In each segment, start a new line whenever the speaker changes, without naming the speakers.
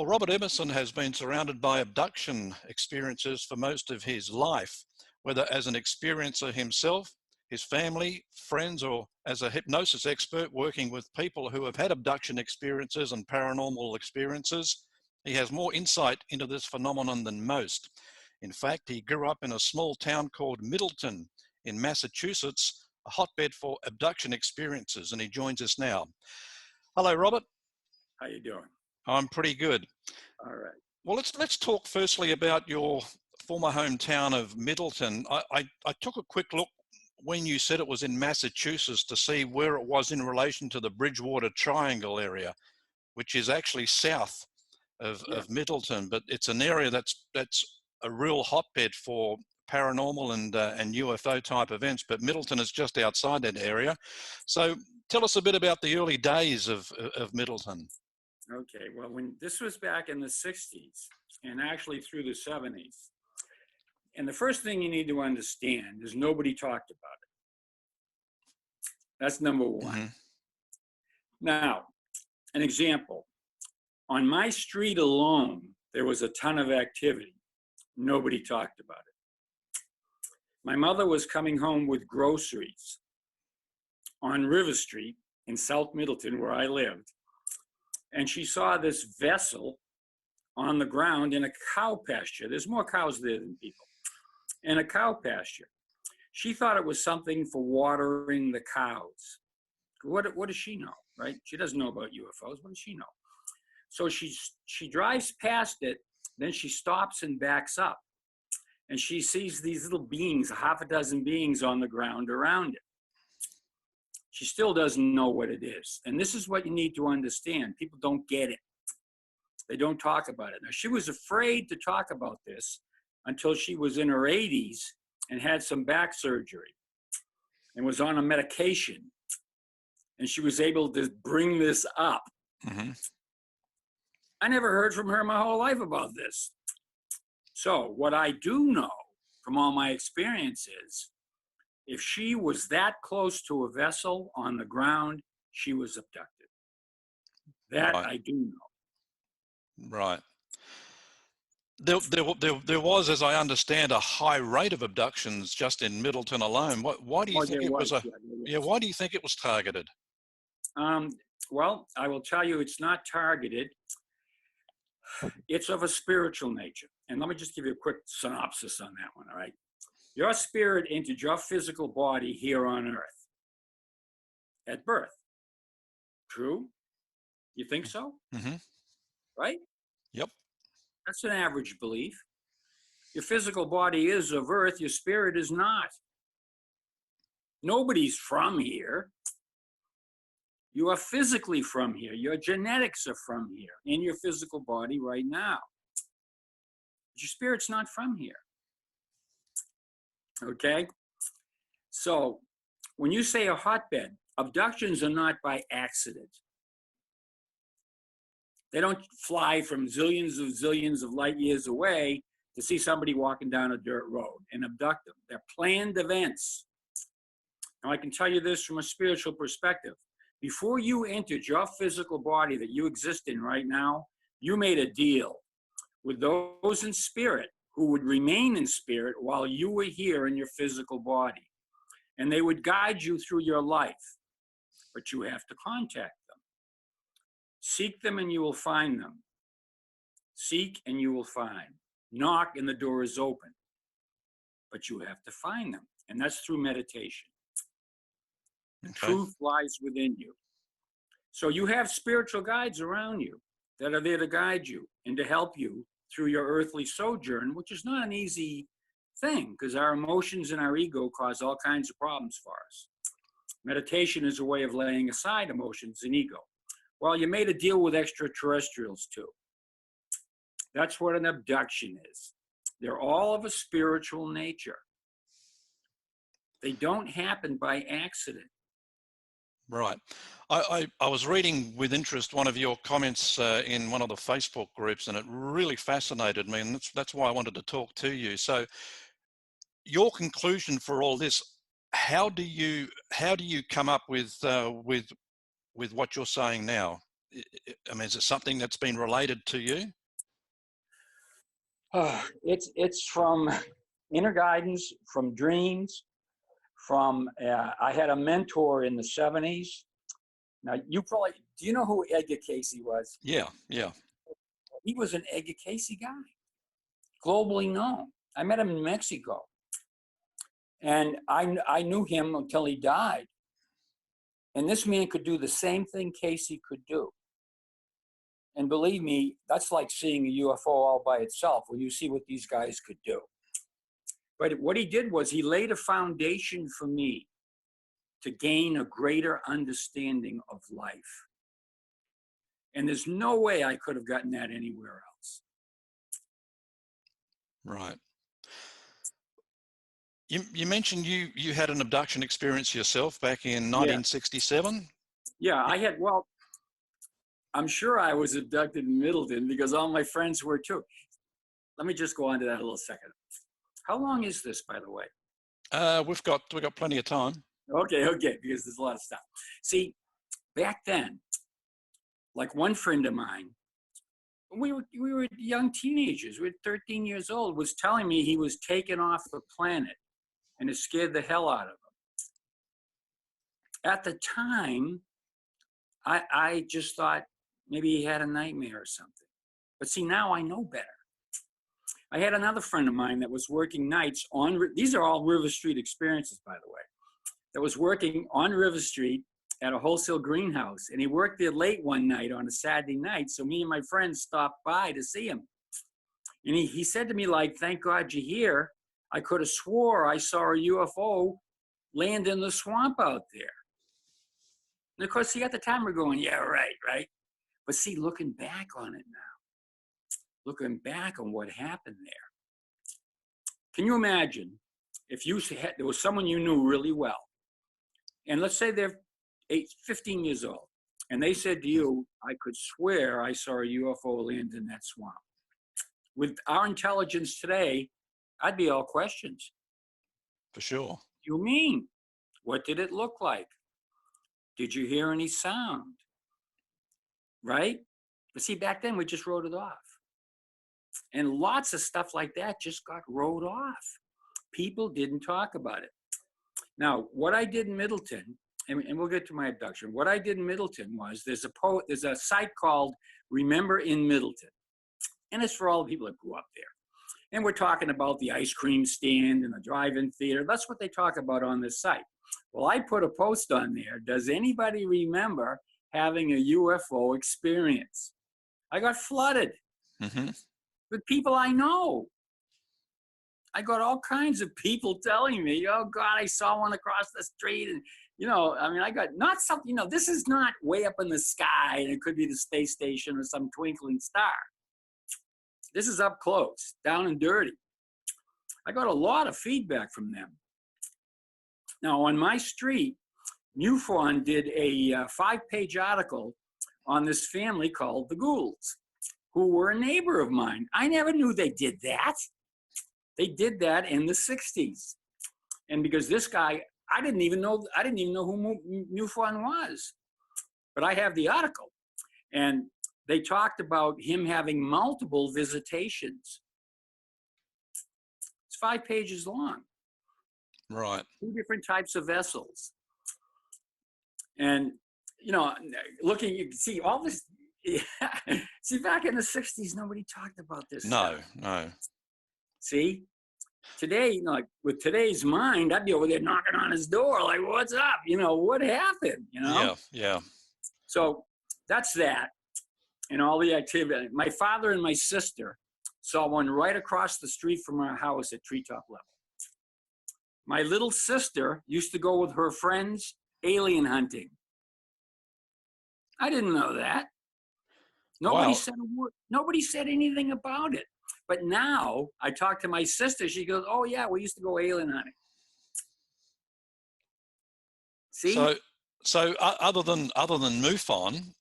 Well, Robert Emerson has been surrounded by abduction experiences for most of his life, whether as an experiencer himself, his family, friends, or as a hypnosis expert working with people who have had abduction experiences and paranormal experiences. He has more insight into this phenomenon than most. In fact, he grew up in a small town called Middleton in Massachusetts, a hotbed for abduction experiences, and he joins us now. Hello, Robert.
How you doing?
I'm pretty good.
All right.
Well, let's talk firstly about your former hometown of Middleton. I took a quick look when you said it was in Massachusetts to see where it was in relation to the Bridgewater Triangle area, which is actually south of Middleton, but it's an area that's a real hotbed for paranormal and UFO type events, but Middleton is just outside that area. So tell us a bit about the early days of Middleton.
Okay. Well, when this was back in the 60s and actually through the 70s. And the first thing you need to understand is nobody talked about it. That's number one.
Mm-hmm.
Now, an example. On my street alone, there was a ton of activity. Nobody talked about it. My mother was coming home with groceries on River Street in South Middleton, where I lived. And she saw this vessel on the ground in a cow pasture. There's more cows there than people. In a cow pasture. She thought it was something for watering the cows. What does she know, right? She doesn't know about UFOs. What does she know? So she drives past it, then she stops and backs up. And she sees these little beings, half a dozen beings on the ground around it. She still doesn't know what it is. And this is what you need to understand. People don't get it. They don't talk about it. Now, she was afraid to talk about this until she was in her 80s and had some back surgery and was on a medication. And she was able to bring this up.
Mm-hmm.
I never heard from her my whole life about this. So what I do know from all my experience is, if she was that close to a vessel on the ground, she was abducted. That
Right.
I do know.
Right. There was, as I understand, a high rate of abductions just in Middleton alone. Why do you think it was why do you think it was targeted?
Well, I will tell you, it's not targeted. It's of a spiritual nature. And let me just give you a quick synopsis on that one, all right? Your spirit entered your physical body here on earth at birth. True? You think so?
Mm-hmm.
Right?
Yep.
That's an average belief. Your physical body is of earth, your spirit is not. Nobody's from here. You are physically from here. Your genetics are from here in your physical body right now. But your spirit's not from here. Okay? So when you say a hotbed, abductions are not by accident. They don't fly from zillions of light years away to see somebody walking down a dirt road and abduct them. They're planned events. Now, I can tell you this from a spiritual perspective. Before you entered your physical body that you exist in right now, you made a deal with those in spirit who would remain in spirit while you were here in your physical body. And they would guide you through your life. But you have to contact them. Seek them and you will find them. Seek and you will find. Knock and the door is open. But you have to find them. And that's through meditation. The truth lies within you. So you have spiritual guides around you that are there to guide you and to help you through your earthly sojourn, which is not an easy thing because our emotions and our ego cause all kinds of problems for us. Meditation is a way of laying aside emotions and ego. Well, you made a deal with extraterrestrials too. That's what an abduction is. They're all of a spiritual nature. They don't happen by accident.
Right. I was reading with interest one of your comments in one of the Facebook groups, and it really fascinated me, and that's why I wanted to talk to you. So your conclusion for all this, how do you come up with what you're saying now? I mean, is it something that's been related to you?
It's from inner guidance, from dreams, from I had a mentor in the 70s. Now, do you know who Edgar Casey was?
Yeah, yeah.
He was an Edgar Casey guy, globally known. I met him in Mexico. And I knew him until he died. And this man could do the same thing Casey could do. And believe me, that's like seeing a UFO all by itself when you see what these guys could do. But what he did was he laid a foundation for me to gain a greater understanding of life. And there's no way I could have gotten that anywhere else.
Right. You mentioned you had an abduction experience yourself back in 1967?
Yeah, I had, well, I'm sure I was abducted in Middleton because all my friends were too. Let me just go on to that a little second. How long is this, by the way?
We've got plenty of time.
Okay, because there's a lot of stuff. See, back then, like one friend of mine, we were young teenagers, we were 13 years old, was telling me he was taken off the planet and it scared the hell out of him. At the time, I just thought maybe he had a nightmare or something. But see, now I know better. I had another friend of mine that was working nights on, these are all River Street experiences, by the way, that was working on River Street at a wholesale greenhouse. And he worked there late one night on a Saturday night. So me and my friends stopped by to see him. And he said to me, like, thank God you're here. I could have swore I saw a UFO land in the swamp out there. And of course, see, at the time we're going, yeah, right. But see, looking back on it now, looking back on what happened there, can you imagine if there was someone you knew really well, and let's say they're 15 years old, and they said to you, I could swear I saw a UFO land in that swamp. With our intelligence today, I'd be all questions.
For sure.
What do you mean? What did it look like? Did you hear any sound? Right? But see, back then we just wrote it off. And lots of stuff like that just got wrote off. People didn't talk about it. Now, what I did in Middleton, and we'll get to my abduction. What I did in Middleton was there's a site called Remember in Middleton. And it's for all the people that grew up there. And we're talking about the ice cream stand and the drive-in theater. That's what they talk about on this site. Well, I put a post on there. Does anybody remember having a UFO experience? I got flooded with people I know. I got all kinds of people telling me, oh God, I saw one across the street. And, I mean, I got not something, this is not way up in the sky and it could be the space station or some twinkling star. This is up close, down and dirty. I got a lot of feedback from them. Now, on my street, MUFON did a 5-page article on this family called the Goulds, who were a neighbor of mine. I never knew they did that. They did that in the 60s. And because this guy, I didn't even know who MUFON was. But I have the article. And they talked about him having multiple visitations. It's 5 pages long.
Right.
2 different types of vessels. And, looking, you can see all this. See, back in the 60s, nobody talked about this stuff.
No.
See? Today, like with today's mind, I'd be over there knocking on his door, like, what's up? What happened?
Yeah.
So that's that. And all the activity. My father and my sister saw one right across the street from our house at treetop level. My little sister used to go with her friends alien hunting. I didn't know that. Nobody said a word. Nobody said anything about it. But now I talk to my sister. She goes, "Oh yeah, we used to go alien hunting." See.
So other than MUFON,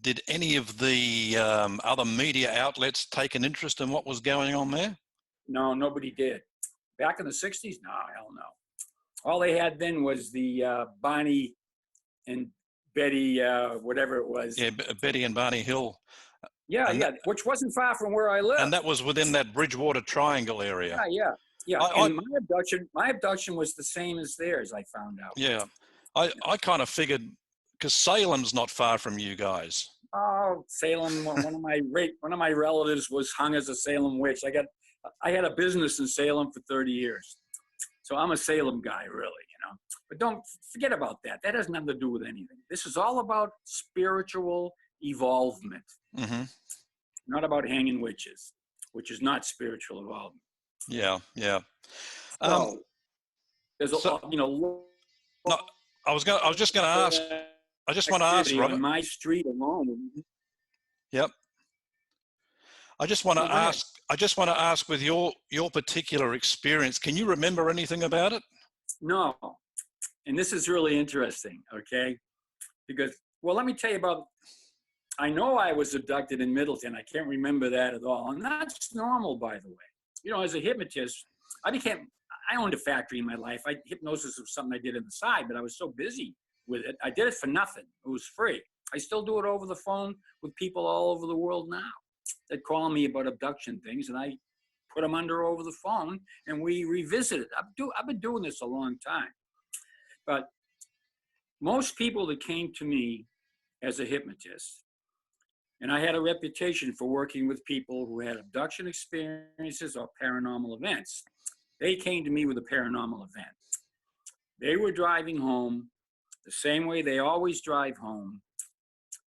did any of the other media outlets take an interest in what was going on there?
No, nobody did. Back in the 60s? No, hell no. All they had then was the Bonnie and Betty, whatever it was.
Yeah, Betty and Barney Hill.
Yeah,
And
yeah, which wasn't far from where I live.
and that was within that Bridgewater Triangle area.
Yeah. And my abduction was the same as theirs, I found out.
Yeah, I kind of figured, because Salem's not far from you guys.
Oh, Salem! One of my relatives was hung as a Salem witch. I had a business in Salem for 30 years, so I'm a Salem guy, really, you know. But don't forget about that. That has nothing to do with anything. This is all about spiritual evolvement, not about hanging witches, which is not spiritual involvement.
Yeah, yeah.
So, there's
so,
you know.
No, I was just going to ask. I just want to ask, Robert.
On my street alone.
Yep. I just want to ask. I just want to ask, with your particular experience, can you remember anything about it?
No, and this is really interesting. Okay, because let me tell you about. I know I was abducted in Middleton. I can't remember that at all, and that's normal, by the way. You know, as a hypnotist, I owned a factory in my life. Hypnosis was something I did on the side, but I was so busy with it. I did it for nothing. It was free. I still do it over the phone with people all over the world now that call me about abduction things, and I put them over the phone, and we revisit it. I've been doing this a long time. But most people that came to me as a hypnotist, and I had a reputation for working with people who had abduction experiences or paranormal events. They came to me with a paranormal event. They were driving home the same way they always drive home,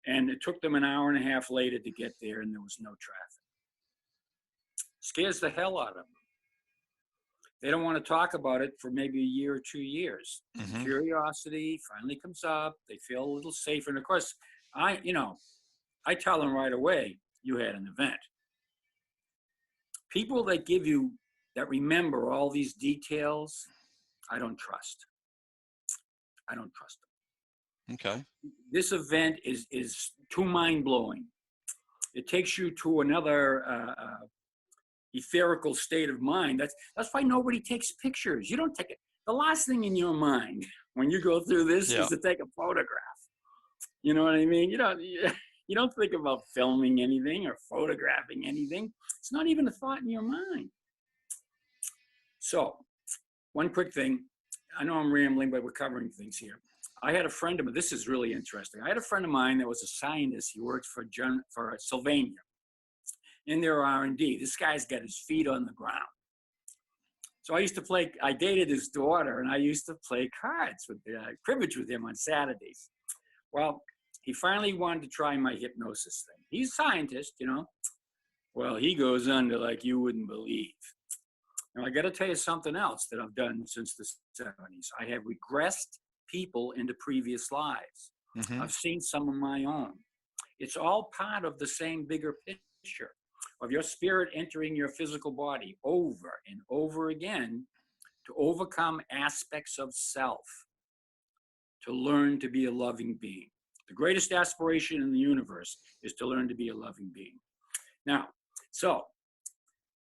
and it took them an hour and a half later to get there, and there was no traffic. Scares the hell out of them. They don't want to talk about it for maybe a year or 2 years. Curiosity finally comes up. They feel a little safer. And of course, I tell them right away, you had an event. People that remember all these details, I don't trust. I don't trust them.
Okay.
This event is too mind-blowing. It takes you to another etherical state of mind. That's why nobody takes pictures. You don't take it. The last thing in your mind when you go through this is to take a photograph. You know what I mean? You don't think about filming anything or photographing anything. It's not even a thought in your mind. So, one quick thing. I know I'm rambling, but we're covering things here. I had a friend of mine. This is really interesting. I had a friend of mine that was a scientist. He worked for Sylvania in their R&D. This guy's got his feet on the ground. So I dated his daughter, and I used to play cards cribbage with him on Saturdays. Well, he finally wanted to try my hypnosis thing. He's a scientist, you know. Well, he goes under like you wouldn't believe. Now, I got to tell you something else that I've done since the 70s. I have regressed people into previous lives. I've seen some of my own. It's all part of the same bigger picture of your spirit entering your physical body over and over again to overcome aspects of self, to learn to be a loving being. The greatest aspiration in the universe is to learn to be a loving being. Now, so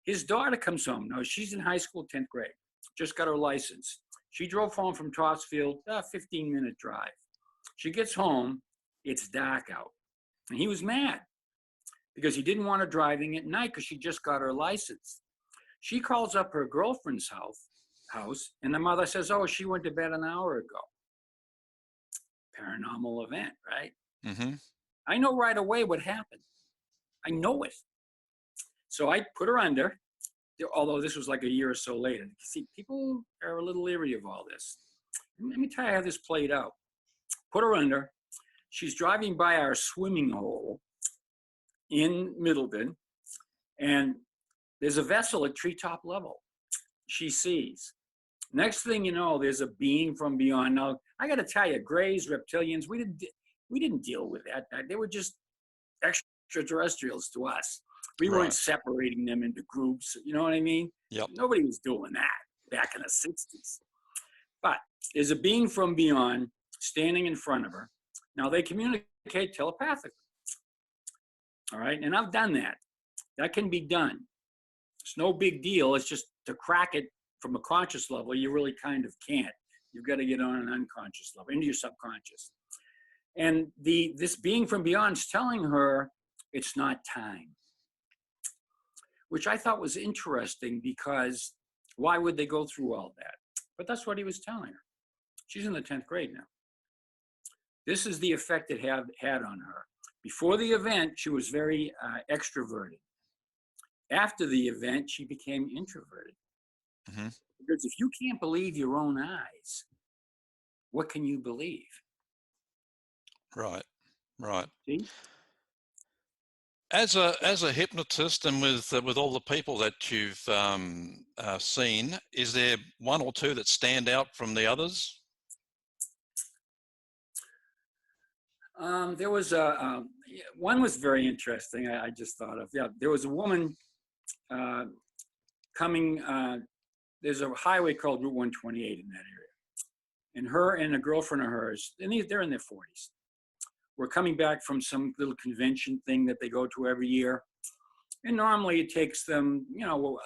his daughter comes home. Now, she's in high school, 10th grade, just got her license. She drove home from Topsfield, a 15-minute drive. She gets home, it's dark out. And he was mad because he didn't want her driving at night because she just got her license. She calls up her girlfriend's house, and the mother says, oh, she went to bed an hour ago. Paranormal event, right? I know right away what happened. I know it. So I put her under, although this was like a year or so later. See, people are a little leery of all this. Let me tell you how this played out. Put her under. She's driving by our swimming hole in Middleton, and there's a vessel at treetop level. She sees. Next thing you know, there's a being from beyond. Now, I got to tell you, Greys, reptilians, we didn't deal with that. They were just extraterrestrials to us. We weren't separating them into groups. You know what I mean?
Yep.
Nobody was doing that back in the 60s. But there's a being from beyond standing in front of her. Now, they communicate telepathically. All right? And I've done that. That can be done. It's no big deal. It's just to crack it from a conscious level, you really kind of can't. You've got to get on an unconscious level, into your subconscious. And this being from beyond's telling her it's not time, which I thought was interesting, because why would they go through all that? But that's what he was telling her. She's in the 10th grade now. This is the effect it had on her. Before the event, she was very extroverted. After the event, she became introverted.
Mm-hmm.
Because if you can't believe your own eyes, what can you believe?
Right. Right.
See?
As a hypnotist, and with all the people that you've seen, is there one or two that stand out from the others?
There was one was very interesting. I just thought of, yeah. There was a woman coming. There's a highway called Route 128 in that area, and her and a girlfriend of hers, and they're in their 40s. Were coming back from some little convention thing that they go to every year, and normally it takes them,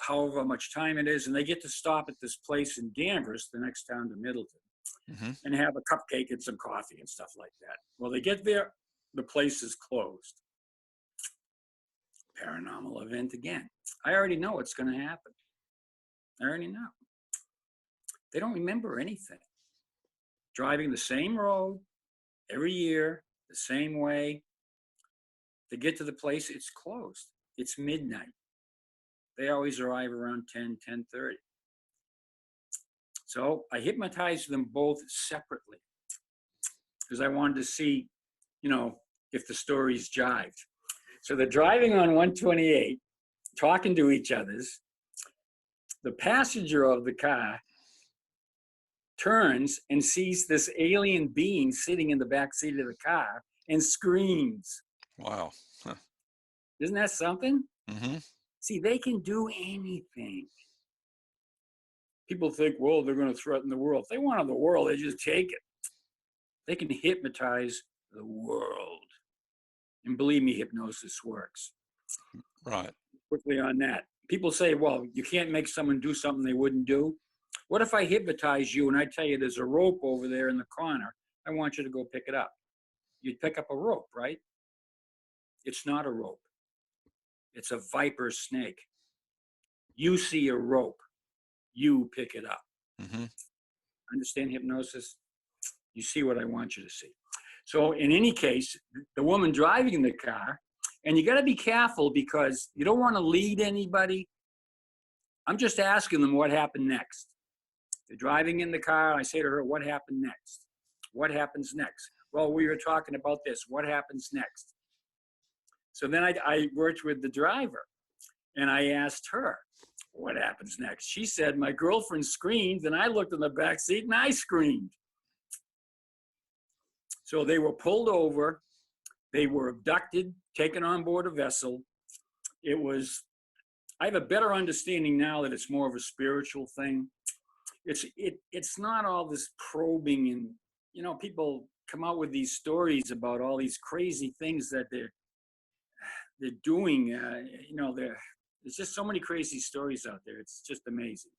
however much time it is, and they get to stop at this place in Danvers, the next town to Middleton. Mm-hmm. And have a cupcake and some coffee and stuff like that. Well, they get there, the place is closed. Paranormal event again. I already know what's going to happen. I already know. They don't remember anything. Driving the same road every year, the same way. They get to the place, it's closed. It's midnight. They always arrive around 10:30. So I hypnotized them both separately because I wanted to see, if the stories jived. So they're driving on 128, talking to each other's. The passenger of the car turns and sees this alien being sitting in the back seat of the car and screams.
Wow. Huh.
Isn't that something?
Mm-hmm.
See, they can do anything. People think, well, they're going to threaten the world. If they wanted the world, they just take it. They can hypnotize the world. And believe me, hypnosis works.
Right.
Quickly on that. People say, well, you can't make someone do something they wouldn't do. What if I hypnotize you and I tell you there's a rope over there in the corner? I want you to go pick it up. You'd pick up a rope, right? It's not a rope. It's a viper snake. You see a rope. You pick it up. Mm-hmm. Understand hypnosis? You see what I want you to see. So in any case, the woman driving the car, and you got to be careful because you don't want to lead anybody. I'm just asking them what happened next. They're driving in the car. I say to her, what happened next? What happens next? Well, we were talking about this. What happens next? So then I worked with the driver, and I asked her, what happens next? She said, my girlfriend screamed, and I looked in the back seat, and I screamed. So they were pulled over. They were abducted, taken on board a vessel. I have a better understanding now that it's more of a spiritual thing. It's not all this probing, and, people come out with these stories about all these crazy things that they're doing. There's just so many crazy stories out there. It's just amazing.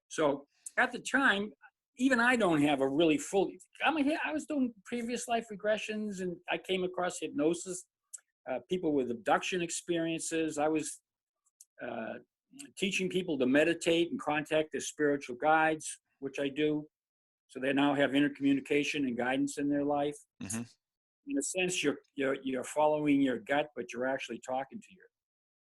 So at the time, even I don't have a really full, I was doing previous life regressions, and I came across hypnosis, people with abduction experiences. I was teaching people to meditate and contact their spiritual guides, which I do. So they now have intercommunication and guidance in their life. Mm-hmm. In a sense, you're following your gut, but you're actually talking to your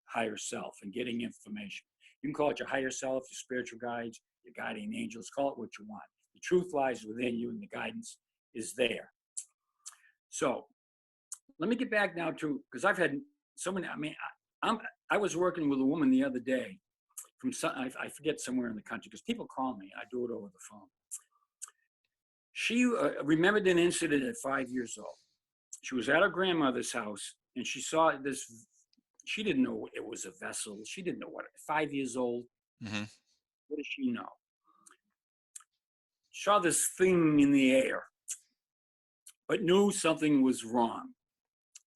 higher self and getting information. You can call it your higher self, your spiritual guides, your guardian angels, call it what you want. The truth lies within you and the guidance is there. So let me get back now to, because I've had so many, I was working with a woman the other day from I forget somewhere in the country, because people call me, I do it over the phone. She remembered an incident at 5 years old. She was at her grandmother's house, and she saw this. She didn't know it was a vessel. She didn't know what. 5 years old. Mm-hmm. What does she know? Saw this thing in the air, but knew something was wrong.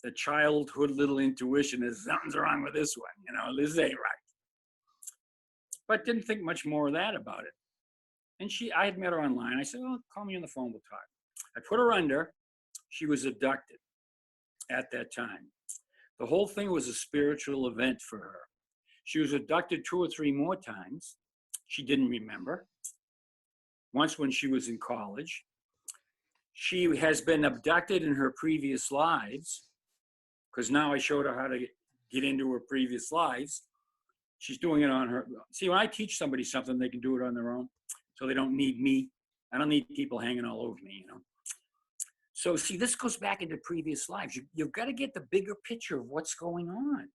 The childhood little intuition is something's wrong with this one. This ain't right. But didn't think much more of that about it. And I had met her online. I said, well, call me on the phone, we'll talk. I put her under, she was abducted at that time. The whole thing was a spiritual event for her. She was abducted 2 or 3 more times. She didn't remember. Once when she was in college. She has been abducted in her previous lives, because now I showed her how to get into her previous lives. She's doing it on her. See, when I teach somebody something, they can do it on their own, so they don't need me. I don't need people hanging all over me, you know. So see, this goes back into previous lives. You've got to get the bigger picture of what's going on.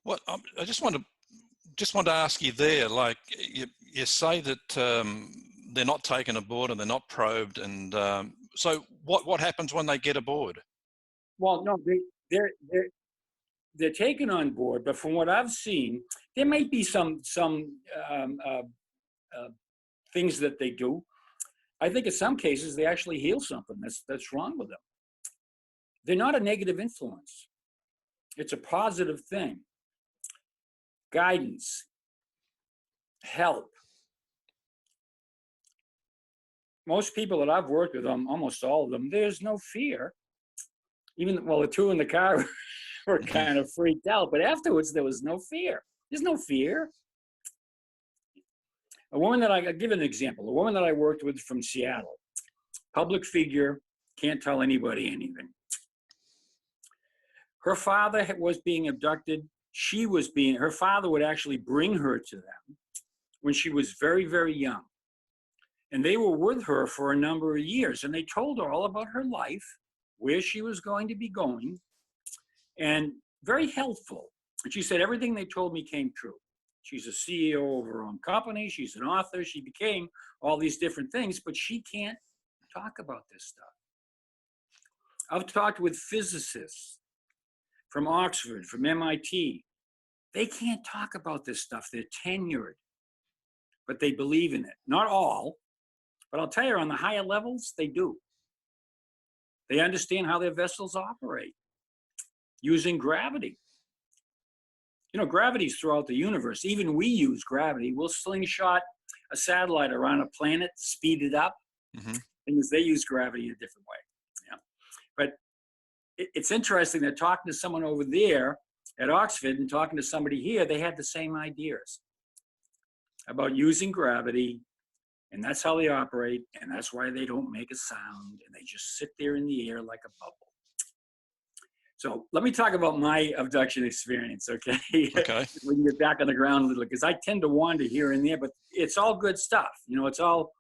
Well, I just want to ask you there, like you say that they're not taken aboard and they're not probed, and so what happens when they get aboard?
Well, no, they're taken on board, but from what I've seen, there might be some things that they do. I think in some cases they actually heal something that's wrong with them. They're not a negative influence. It's a positive thing. Guidance, help. Most people that I've worked with, almost all of them, there's no fear. Even, well, the 2 in the car were kind of freaked out, but afterwards there was no fear. There's no fear. I'll give an example. A woman that I worked with from Seattle, public figure, can't tell anybody anything. Her father was being abducted. Her father would actually bring her to them when she was very, very young. And they were with her for a number of years. And they told her all about her life, where she was going to be going, and very helpful. And she said, everything they told me came true. She's a CEO of her own company. She's an author. She became all these different things, but she can't talk about this stuff. I've talked with physicists from Oxford, from MIT. They can't talk about this stuff. They're tenured, but they believe in it. Not all, but I'll tell you, on the higher levels, they do. They understand how their vessels operate using gravity. You know, gravity's throughout the universe. Even we use gravity. We'll slingshot a satellite around a planet, speed it up. Mm-hmm. Things they use gravity in a different way. Yeah. But it's interesting that talking to someone over there at Oxford and talking to somebody here, they had the same ideas about using gravity, and that's how they operate, and that's why they don't make a sound, and they just sit there in the air like a bubble. So let me talk about my abduction experience, okay?
Okay.
We can get back on the ground a little, because I tend to wander here and there, but it's all good stuff. You know, it's all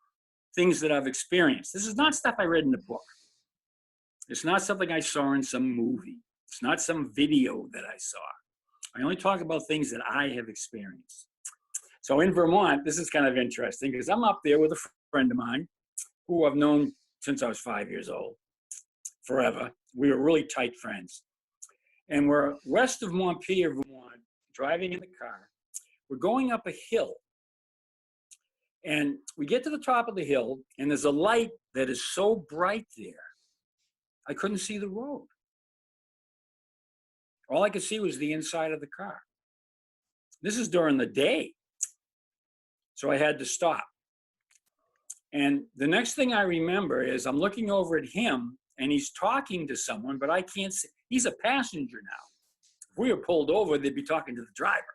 things that I've experienced. This is not stuff I read in a book. It's not something I saw in some movie. It's not some video that I saw. I only talk about things that I have experienced. So in Vermont, this is kind of interesting, because I'm up there with a friend of mine who I've known since I was 5 years old, forever. We were really tight friends. And we're west of Montpelier, Vermont, driving in the car. We're going up a hill. And we get to the top of the hill, and there's a light that is so bright there, I couldn't see the road. All I could see was the inside of the car. This is during the day. So I had to stop. And the next thing I remember is I'm looking over at him, and he's talking to someone, but I can't see. He's a passenger now. If we were pulled over, they'd be talking to the driver.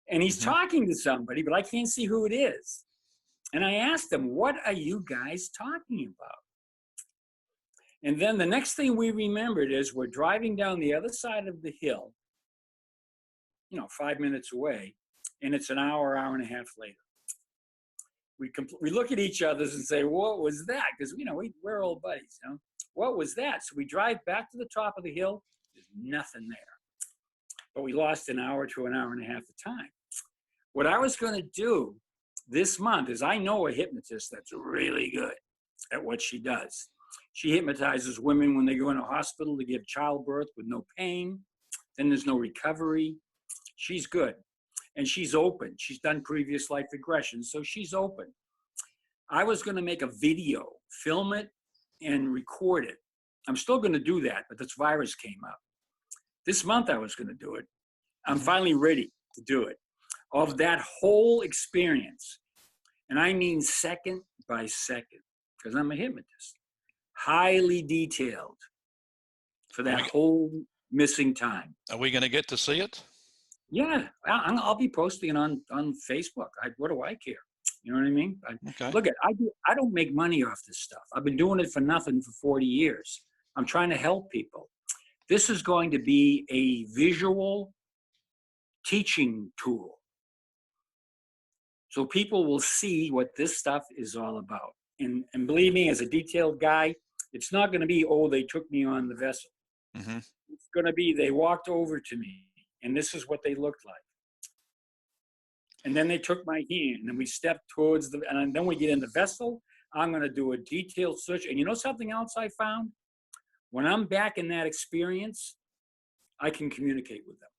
And he's talking to somebody, but I can't see who it is. And I asked him, what are you guys talking about? And then the next thing we remembered is we're driving down the other side of the hill, 5 minutes away, and it's an hour and a half later. We look at each other and say, what was that? Because, we're old buddies, What was that? So we drive back to the top of the hill. There's nothing there. But we lost an hour to an hour and a half of time. What I was going to do this month is, I know a hypnotist that's really good at what she does. She hypnotizes women when they go in a hospital to give childbirth with no pain. Then there's no recovery. She's good. And she's open. She's done previous life regressions, so she's open. I was going to make a video, film it, and record it. I'm still going to do that, but this virus came up. This month I was going to do it. I'm finally ready to do it. Of that whole experience. And I mean second by second, because I'm a hypnotist. highly detailed for that whole missing time.
Are we going to get to see it?
Yeah, I'll be posting it on Facebook. What do I care? You know what I mean?
Okay.
Look, I don't make money off this stuff. I've been doing it for nothing for 40 years. I'm trying to help people. This is going to be a visual teaching tool. So people will see what this stuff is all about. And believe me, as a detailed guy, it's not going to be, oh, they took me on the vessel.
Mm-hmm.
It's going to be, they walked over to me, and this is what they looked like. And then they took my hand, and we stepped towards and then we get in the vessel. I'm going to do a detailed search. And you know something else I found? When I'm back in that experience, I can communicate with them.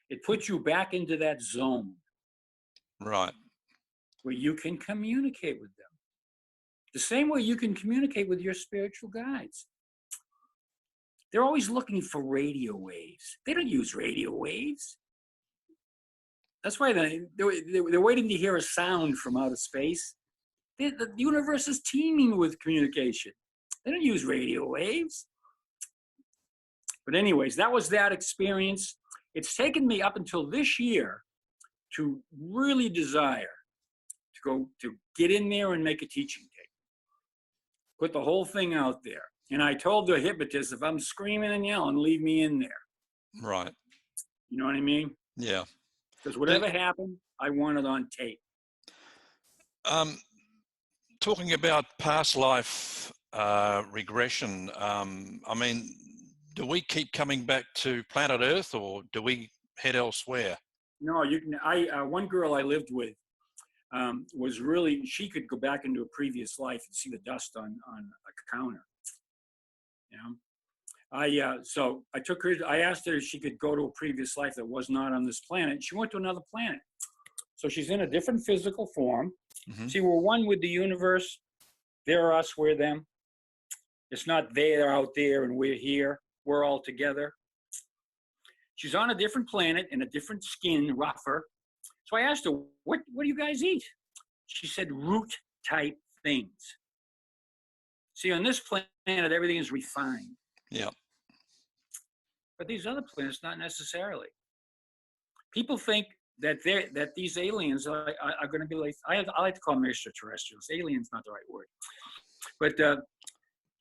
It puts you back into that zone.
Right.
Where you can communicate with them. The same way you can communicate with your spiritual guides. They're always looking for radio waves. They don't use radio waves. That's why they're waiting to hear a sound from outer space. The universe is teeming with communication. They don't use radio waves. But anyways, that was that experience. It's taken me up until this year to really desire to get in there and make a teaching tape. Put the whole thing out there. And I told the hypnotist, if I'm screaming and yelling, leave me in there.
Right.
You know what I mean?
Yeah.
Because whatever happened, I want it on tape.
Talking about past life regression, I mean, do we keep coming back to planet Earth, or do we head elsewhere?
No, you can. One girl I lived with was really, she could go back into a previous life and see the dust on a counter. You know, so I took her. I asked her if she could go to a previous life that was not on this planet. She went to another planet, so she's in a different physical form. Mm-hmm. See, we're one with the universe. They're us, we're them. It's not they're out there and we're here. We're all together. She's on a different planet in a different skin, rougher. So I asked her, what do you guys eat? She said, root type things. See, on this planet, everything is refined.
Yeah.
But these other planets, not necessarily. People think that these aliens are going to be like, I like to call them extraterrestrials. Aliens, not the right word. But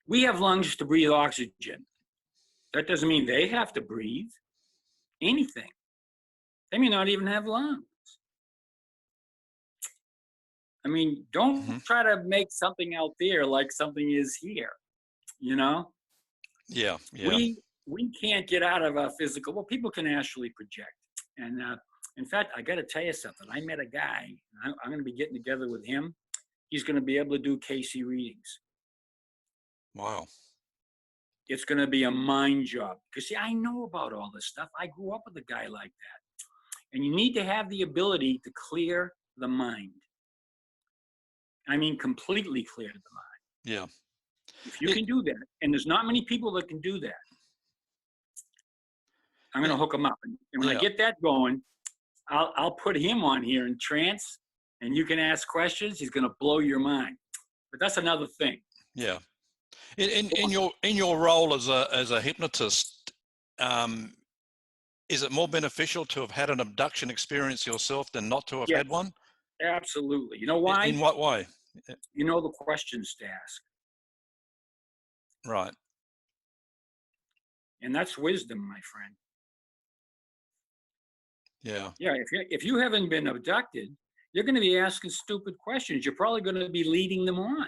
we have lungs to breathe oxygen. That doesn't mean they have to breathe anything. They may not even have lungs. I mean, don't try to make something out there like something is here, you know?
Yeah, yeah.
We can't get out of our physical, well, people can actually project. And in fact, I got to tell you something. I met a guy, I'm going to be getting together with him. He's going to be able to do KC readings.
Wow.
It's going to be a mind job. Because, see, I know about all this stuff. I grew up with a guy like that. And you need to have the ability to clear the mind. I mean, completely clear the mind.
Yeah.
If you can do that, and there's not many people that can do that, I'm going to hook them up. And when I get that going, I'll put him on here in trance, and you can ask questions. He's going to blow your mind. But that's another thing.
Yeah. In your role as a hypnotist, is it more beneficial to have had an abduction experience yourself than not to have had one?
Absolutely. You know why?
In what way?
You know the questions to ask.
Right.
And that's wisdom, my friend.
Yeah.
Yeah, if you haven't been abducted, you're going to be asking stupid questions. You're probably going to be leading them on.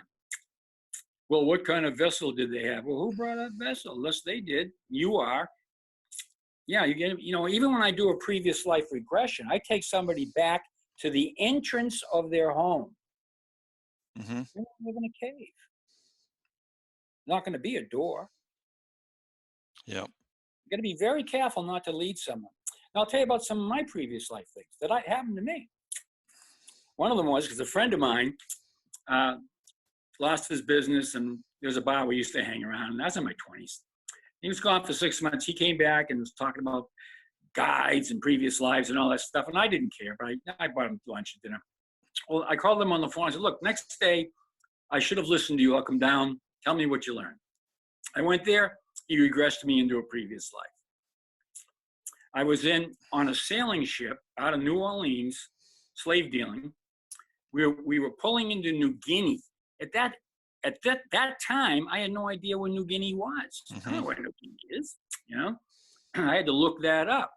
Well, what kind of vessel did they have? Well, who brought that vessel? Unless they did. You are. Yeah, even when I do a previous life regression, I take somebody back to the entrance of their home.
Mm-hmm.
They live in a cave. Not going to be a door.
Yeah.
You're going to be very careful not to lead someone. Now, I'll tell you about some of my previous life things that happened to me. One of them was because a friend of mine lost his business, and there was a bar we used to hang around, and I was in my 20s. He was gone for 6 months. He came back and was talking about guides and previous lives and all that stuff, and I didn't care, but I bought him lunch and dinner. Well, I called him on the phone. I said, look, next day, I should have listened to you. I'll come down, Tell me what you learned. I went there. He regressed me into a previous life. I was on a sailing ship out of New Orleans, slave dealing. We were pulling into New Guinea. At that time, I had no idea where New Guinea was. I don't know where New Guinea is, you know. I had to look that up.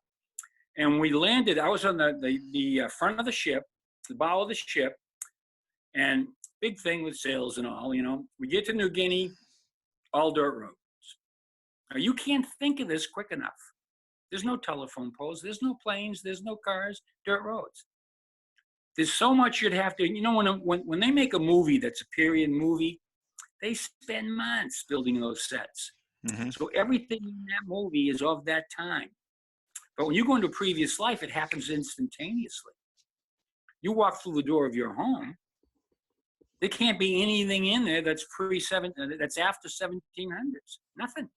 And we landed. I was on the front of the ship, the bow of the ship, and big thing with sails and all, you know. We get to New Guinea, all dirt roads. Now, you can't think of this quick enough. There's no telephone poles. There's no planes. There's no cars. Dirt roads. There's so much you'd have to, you know, when they make a movie that's a period movie, they spend months building those sets. So everything in that movie is of that time. But when you go into a previous life, it happens instantaneously. You walk through the door of your home, there can't be anything in there that's that's after 1700s. Nothing.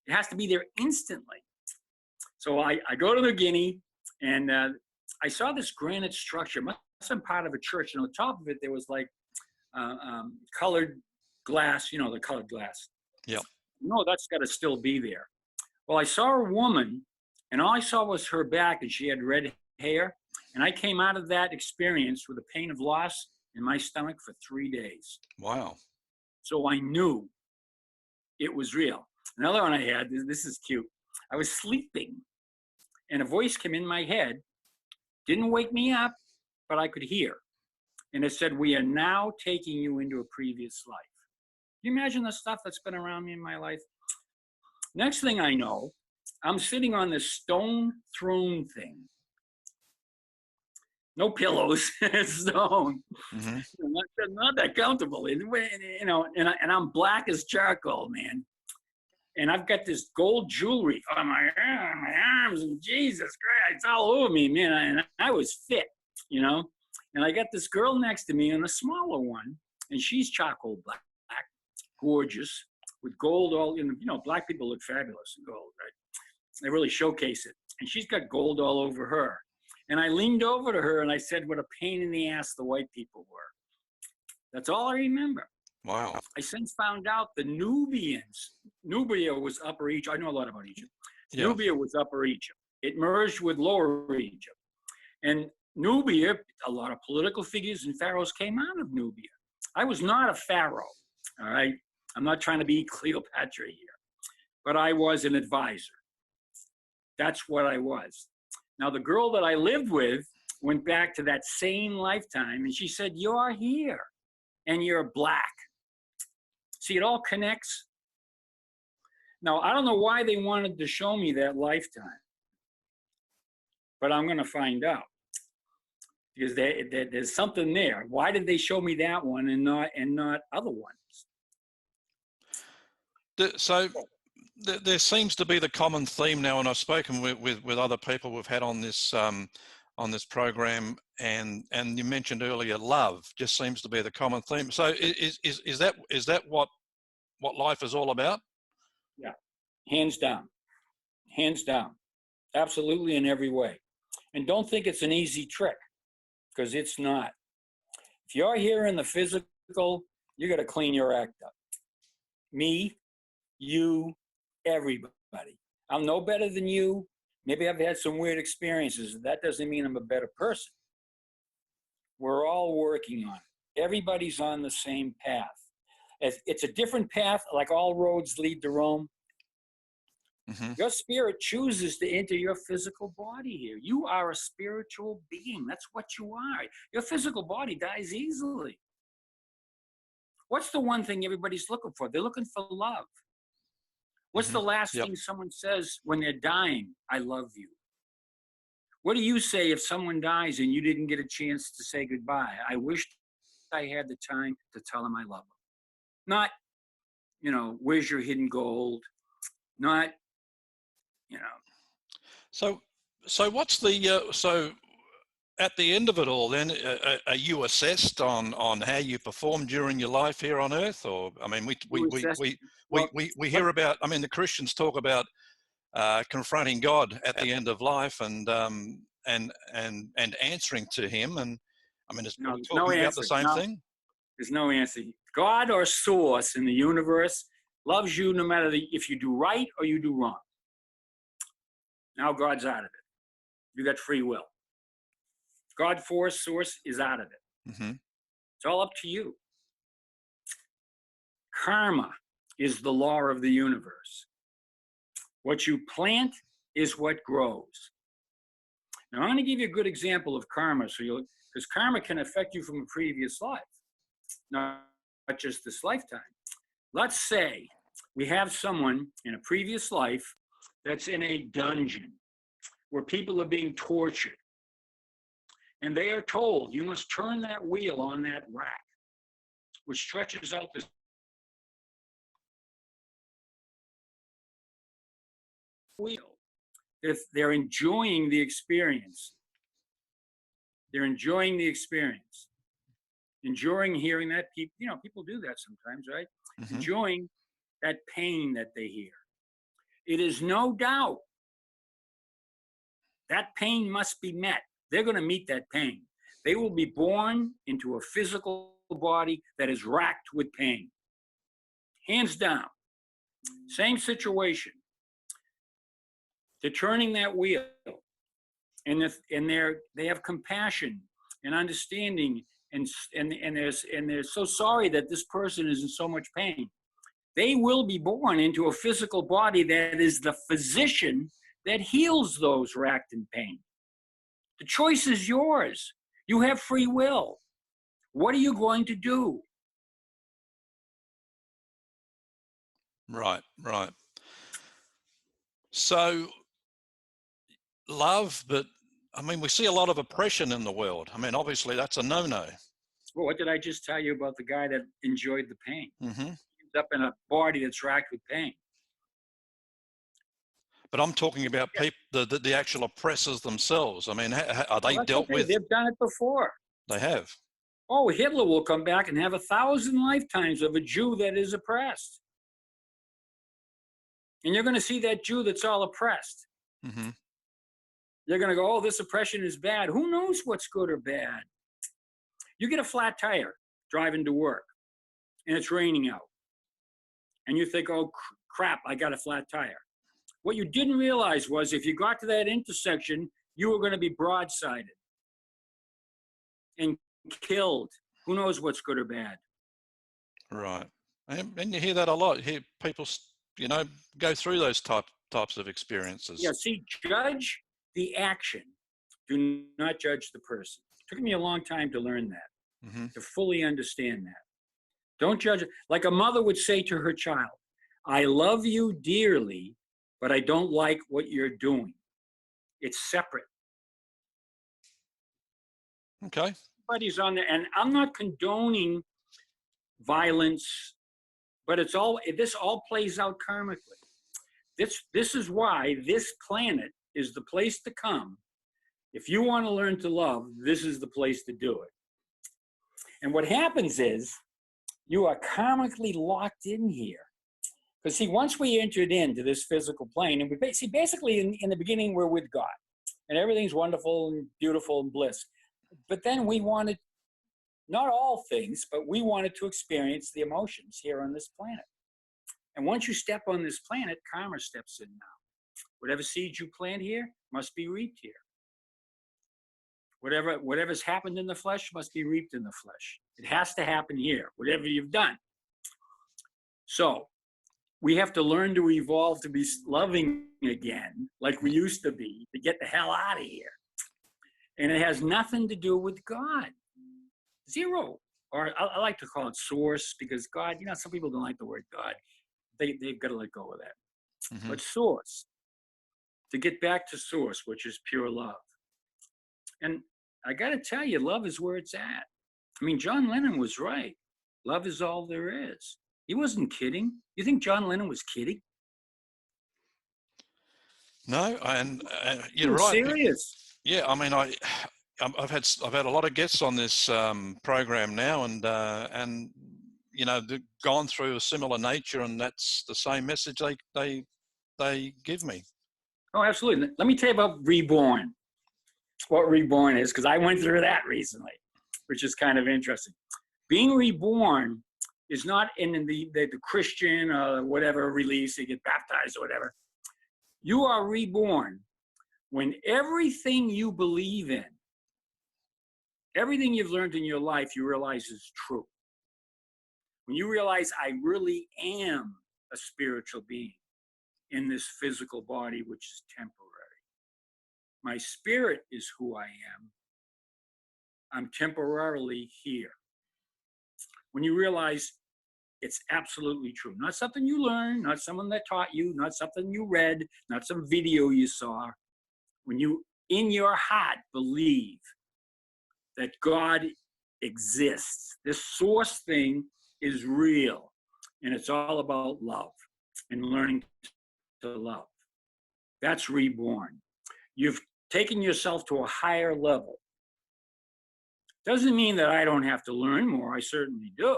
It has to be there instantly. So I go to New Guinea, and I saw this granite structure. Must have been part of a church, and on top of it, there was like colored glass. You know, the colored glass.
Yeah.
No, that's got to still be there. Well, I saw a woman, and all I saw was her back, and she had red hair. And I came out of that experience with a pain of loss in my stomach for 3 days.
Wow.
So I knew it was real. Another one I had, this is cute. I was sleeping, and a voice came in my head. Didn't wake me up, but I could hear. And it said, "We are now taking you into a previous life." Can you imagine the stuff that's been around me in my life? Next thing I know, I'm sitting on this stone throne thing. No pillows, stone. Not that comfortable, you know. And I'm black as charcoal, man. And I've got this gold jewelry on my arms, and Jesus Christ, it's all over me, man. And I was fit, you know. And I got this girl next to me, and a smaller one, and she's charcoal black, gorgeous, with gold all in. You know, black people look fabulous in gold, right? They really showcase it. And she's got gold all over her. And I leaned over to her and I said, "What a pain in the ass the white people were." That's all I remember.
Wow.
I since found out the Nubians, Nubia was Upper Egypt. I know a lot about Egypt.
Yeah.
Nubia was Upper Egypt. It merged with Lower Egypt. And Nubia, a lot of political figures and pharaohs came out of Nubia. I was not a pharaoh, all right? I'm not trying to be Cleopatra here, but I was an advisor. That's what I was. Now, the girl that I lived with went back to that same lifetime, and she said, "You're here, and you're black." See, it all connects. Now, I don't know why they wanted to show me that lifetime, but I'm going to find out, because there's something there. Why did they show me that one and not other ones?
So there seems to be the common theme now, and I've spoken with other people we've had on this program, and you mentioned earlier, love just seems to be the common theme. So is that what life is all about?
Yeah, hands down, absolutely, in every way. And don't think it's an easy trick, because it's not. If you're here in the physical, you got to clean your act up. Me, you, everybody. I'm no better than you. Maybe I've had some weird experiences. That doesn't mean I'm a better person. We're all working on it. Everybody's on the same path. It's a different path, like all roads lead to Rome. Your spirit chooses to enter your physical body here. You are a spiritual being. That's what you are. Your physical body dies easily. What's the one thing everybody's looking for? They're looking for love. What's the last thing someone says when they're dying? "I love you." What do you say if someone dies and you didn't get a chance to say goodbye? "I wish I had the time to tell them I love them." Not, you know, "Where's your hidden gold?" Not, you know.
So what's the so at the end of it all, then, are you assessed on how you performed during your life here on Earth? Or, I mean, we hear about, I mean, the Christians talk about confronting God at the end of life and answering to Him. And I mean, are we talking about the same thing?
There's no answer. God or source in the universe loves you no matter if you do right or you do wrong. Now God's out of it. You got free will. God, force, source is out of it.
Mm-hmm.
It's all up to you. Karma is the law of the universe. What you plant is what grows. Now, I'm going to give you a good example of karma, because karma can affect you from a previous life, not just this lifetime. Let's say we have someone in a previous life that's in a dungeon where people are being tortured. And they are told, you must turn that wheel on that rack, which stretches out this wheel. If they're enjoying the experience. They're enjoying the experience. Enjoying hearing that people do that sometimes, right?
Mm-hmm.
Enjoying that pain that they hear. It is no doubt that pain must be met. They're going to meet that pain. They will be born into a physical body that is racked with pain. Hands down. Same situation. They're turning that wheel, and they have compassion and understanding, and they're so sorry that this person is in so much pain. They will be born into a physical body that is the physician that heals those racked in pain. The choice is yours. You have free will. What are you going to do?
Right. So, love, but I mean, we see a lot of oppression in the world. I mean, obviously that's a no-no.
Well, what did I just tell you about the guy that enjoyed the pain?
Mm-hmm.
He's up in a body that's racked with pain.
But I'm talking about people, the actual oppressors themselves. I mean, are they dealt with?
They've done it before.
They have.
Oh, Hitler will come back and have 1,000 lifetimes of a Jew that is oppressed. And you're going to see that Jew that's all oppressed.
Mm-hmm.
You're going to go, oh, this oppression is bad. Who knows what's good or bad? You get a flat tire driving to work, and it's raining out. And you think, oh, crap, I got a flat tire. What you didn't realize was if you got to that intersection, you were going to be broadsided and killed. Who knows what's good or bad?
Right. And you hear that a lot. You hear people, go through those types of experiences.
Yeah, see, judge the action. Do not judge the person. It took me a long time to learn that,
mm-hmm.
to fully understand that. Don't judge it. Like a mother would say to her child, I love you dearly, but I don't like what you're doing. It's separate.
Okay.
Everybody's on there, and I'm not condoning violence, but this all plays out karmically. This is why this planet is the place to come. If you want to learn to love, this is the place to do it. And what happens is you are karmically locked in here. Because see, once we entered into this physical plane, and basically in the beginning we're with God, and everything's wonderful and beautiful and bliss. But then we wanted, not all things, but we wanted to experience the emotions here on this planet. And once you step on this planet, karma steps in now. Whatever seeds you plant here must be reaped here. Whatever's happened in the flesh must be reaped in the flesh. It has to happen here, whatever you've done. So we have to learn to evolve to be loving again, like we used to be, to get the hell out of here. And it has nothing to do with God. Zero. Or I like to call it source, because God, some people don't like the word God. They've got to let go of that. Mm-hmm. But source. To get back to source, which is pure love. And I got to tell you, love is where it's at. I mean, John Lennon was right. Love is all there is. He wasn't kidding. You think John Lennon was kidding?
No, and you're right.
Serious.
Yeah, I mean, I've had a lot of guests on this program now, and they've gone through a similar nature, and that's the same message they give me. Oh,
absolutely. Let me tell you about reborn. What reborn is, because I went through that recently, which is kind of interesting. Being reborn is not in the Christian or whatever release, you get baptized or whatever. You are reborn when everything you believe in, everything you've learned in your life, you realize is true. When you realize I really am a spiritual being in this physical body, which is temporary. My spirit is who I am. I'm temporarily here. When you realize it's absolutely true, not something you learned, not someone that taught you, not something you read, not some video you saw. When you, in your heart, believe that God exists, this source thing is real, and it's all about love and learning to love. That's reborn. You've taken yourself to a higher level. Doesn't mean that I don't have to learn more. I certainly do.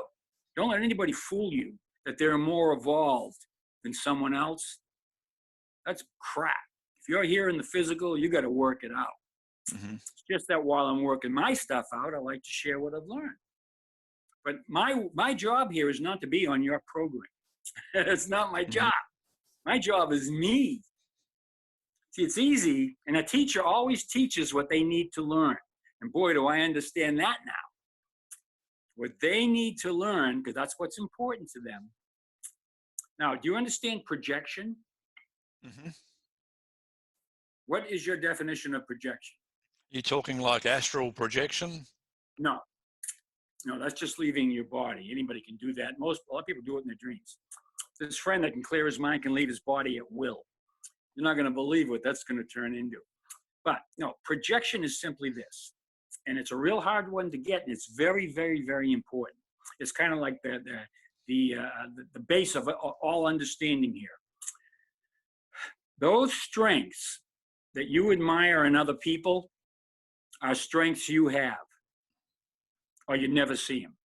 Don't let anybody fool you that they're more evolved than someone else. That's crap. If you're here in the physical, you got to work it out.
Mm-hmm.
It's just that while I'm working my stuff out, I like to share what I've learned. But my job here is not to be on your program. It's not my job. My job is me. See, it's easy, and a teacher always teaches what they need to learn. And boy, do I understand that now. What they need to learn, because that's what's important to them. Now, do you understand projection?
Mm-hmm.
What is your definition of projection?
You talking like astral projection?
No, that's just leaving your body. Anybody can do that. A lot of people do it in their dreams. This friend that can clear his mind can leave his body at will. You're not going to believe what that's going to turn into. But no, projection is simply this. And it's a real hard one to get, and it's very, very, very important. It's kind of like the base of all understanding here. Those strengths that you admire in other people are strengths you have, or you'd never see them.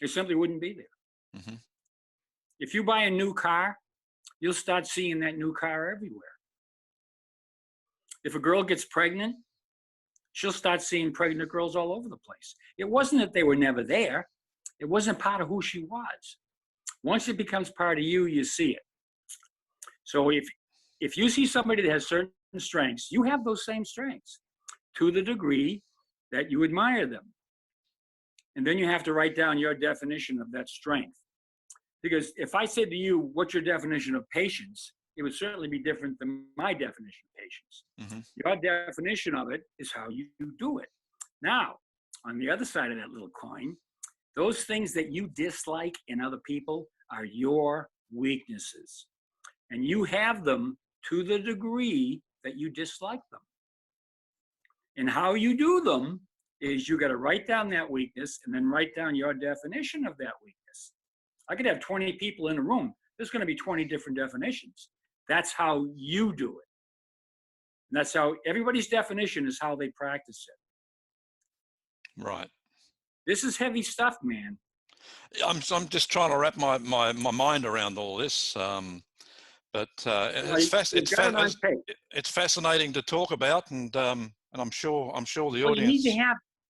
They simply wouldn't be there.
Mm-hmm.
If you buy a new car, you'll start seeing that new car everywhere. If a girl gets pregnant, she'll start seeing pregnant girls all over the place. It wasn't that they were never there. It wasn't part of who she was. Once it becomes part of you, you see it. So if you see somebody that has certain strengths, you have those same strengths to the degree that you admire them. And then you have to write down your definition of that strength. Because if I said to you, what's your definition of patience? It would certainly be different than my definition of patience.
Mm-hmm.
Your definition of it is how you do it. Now, on the other side of that little coin, those things that you dislike in other people are your weaknesses. And you have them to the degree that you dislike them. And how you do them is you got to write down that weakness and then write down your definition of that weakness. I could have 20 people in a room. There's going to be 20 different definitions. That's how you do it. And that's how everybody's definition is how they practice it.
Right.
This is heavy stuff, man.
I'm just trying to wrap my mind around all this. But it's fascinating to talk about, and I'm sure the audience.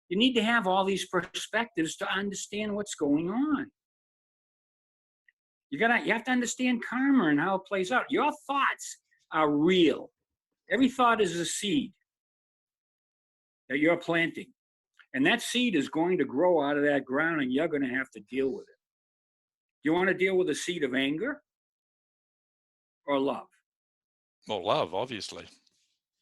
You need to have all these perspectives to understand what's going on. You have to understand karma and how it plays out. Your thoughts are real. Every thought is a seed that you're planting. And that seed is going to grow out of that ground, and you're going to have to deal with it. You want to deal with a seed of anger or love?
Well, love, obviously.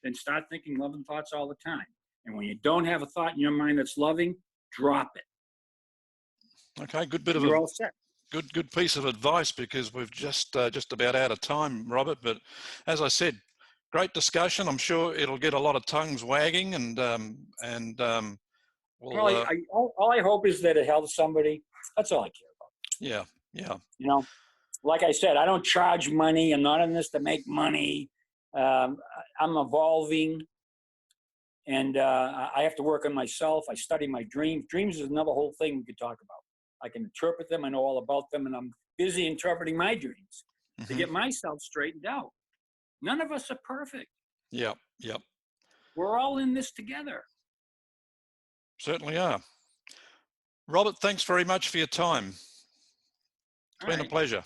Then start thinking loving thoughts all the time. And when you don't have a thought in your mind that's loving, drop it.
Okay, good bit of
You're all set.
Good piece of advice, because we've just about out of time, Robert. But as I said, great discussion. I'm sure it'll get a lot of tongues wagging, and
all I hope is that it helps somebody. That's all I care about.
Yeah.
You know, like I said, I don't charge money. I'm not in this to make money. I'm evolving, and I have to work on myself. I study my dreams. Dreams is another whole thing we could talk about. I can interpret them. I know all about them, and I'm busy interpreting my dreams to get myself straightened out. None of us are perfect.
Yep.
We're all in this together.
Certainly are. Robert, thanks very much for your time. It's
All
been a
right.
pleasure.